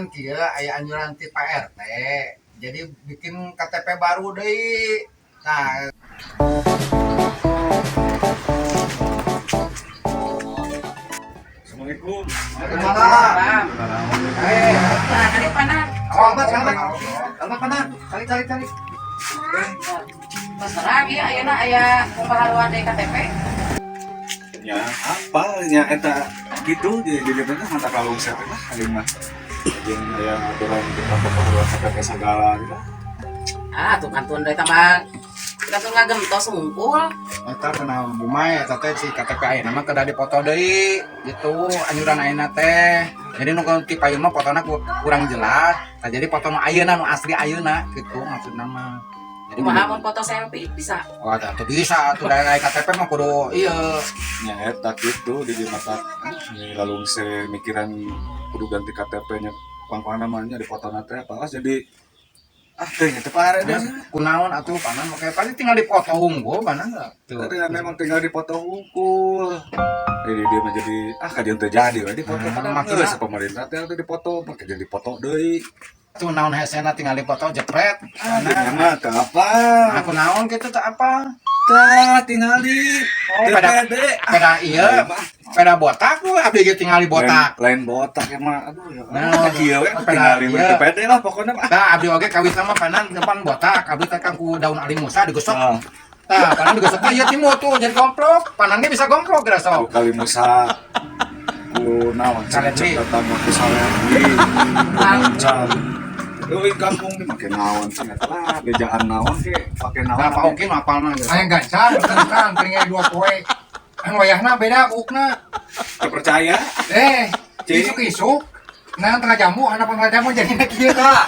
kan kieu aya anjuran ti Pak RT. Jadi bikin KTP baru deui. Nah, Assalamualaikum. Waalaikumsalam. Nah, tadi panas. Selamat panan. Cari. Terserah ya, ayeuna aya pembaharuan dari KTP. Ya, apa nya eta gitu di mana mata kalung saya teh mah aing mah. Jeung aya aturan kita pembaharuan KTP segala gitu. Ah, tuh kantun dari tambah. Kita tuh ngagentos ngumpul. Eta kenal bumai eta teh si KTP ayeuna mah kada dipoto deui gitu anjuran ayeuna teh. Jadi nu ti payun mah fotona kurang jelas. Nah, jadi foto nu ayeuna nu asli ayeuna gitu maksudna mah. Jadi Kumaha mun foto selfie bisa. oh ada tuh bisa tuh dari KTP mah kudu iya. Nya eta gitu di mata lalu saya mikiran kudu ganti KTP-nya pang namanya di foto teh apa jadi teh teu pare deh. Kunaon atuh panan oke paling tinggal dipoto unggul panan enggak. Tadi memang tinggal di foto hungkul. Jadi dia mah jadi kajian teu jadi we di foto padahal maksudnya geus pemerintah teh teh di foto make jadi foto deui. Tuh naon hesena tinggal dipoto jepret. Nah, mah teu apa? Aku naon kitu teh apa? Tah tinggali. Peda iya. Peda botak tuh abdi ge tinggali botak. Lain botak emang aduh ya. Nah, Kieu we peda tinggali iya. TPD lah pokoknya mah. Tah abdi oge kawin sama panan depan botak, abdi teh kan ku daun ali musa digosok. Ah. Tah panan digosok teh ieu timut tuh jadi gomprok. Panannya bisa gomprok geus sok. Kali Musa ku naon Salendri. datang ke Salendri. Lancar. Euy kampung di make naon sih eta lah bejaan naon ke pake naon. Nah, Pak Oki mah apalna geus. Aya gancar, kan tinggal 2 poe. Kan wayahna beda bukna. Percaya? Isuk-isuk. Nah, tengah jamu, anak tengah jamu jadi kieu tah.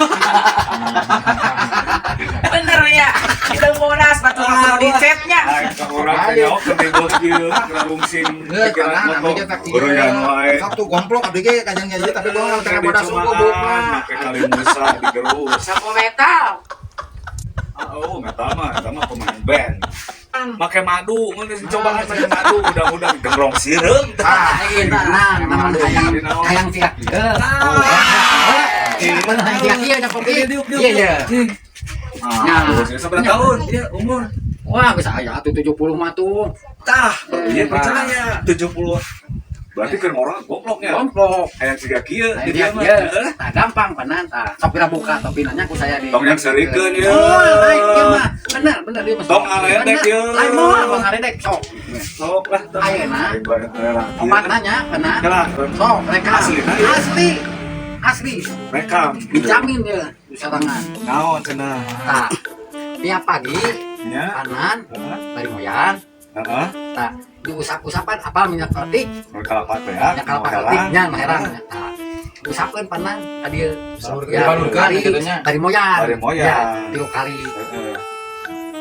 Bener ya. Itu bodas batu di chatnya. Ka urang teh nyaho keur tidur kieu ngarungsing Geus pikiran panan abdi foto. ge tak Gorengan wae. Sok tuh gomprok abdi ge kajang jadi tapi gua tengah bodas suku bukna. Make kali Musa digerus. Sapo metal. Oh, metal mah pemain band. Make madu, mun dicobaan pakai madu, udah gembrong sireung. Nah, naon hayang tiak ieu. Bener hayang tiak ieu nya Poki. Iya iya. Nah, seberapa tahun dia umur? Wah, geus aya atuh 70 mah tuh. Tah, iya percaya 70. Berarti kan orang gobloknya. Gomprok. Hayang siga kieu di Dia dia mah. Nah, gampang panan tah. Sok pira buka topi nanya ku saya di. Tong yang serikeun ieu. Oh, lain ieu mah. Bener dia mah. Tong aredek ieu. Lain moal tong aredek sok. Sok lah. Ayeuna. Opat nanya benar. Kelah. Sok mereka asli. Rekam. Dijamin ya di sarangan. Naon cenah? Tah. Tiap pagi Nya. panan dari moyan. Heeh. Tah diusap-usapan apa minyak peletik. Kalapat ya. Ya kalau peletiknya mah heran. Tah. Usapkeun panan ka dieu. Dari moyan. Dari moyan. Ya, 3 kali. Heeh.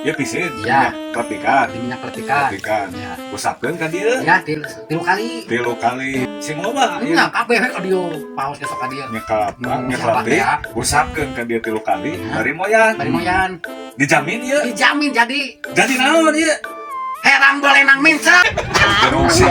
Ya pisin. Ya. Pertikan. Di minyak peletikan. Ya. Ya. Usapkeun ka dieu. Ya, 3 kali. 3 kali. Sing loba. Nya kabeh ka dieu paus besok ka dieu. Nyekap, Nyekap, nyekap ya. usapkeun ka dia 3 kali Ya. dari moyan. Dari moyan. Dijamin ieu. Dijamin jadi Jadi naon ieu? herang boleh nang mincak. Terus sih.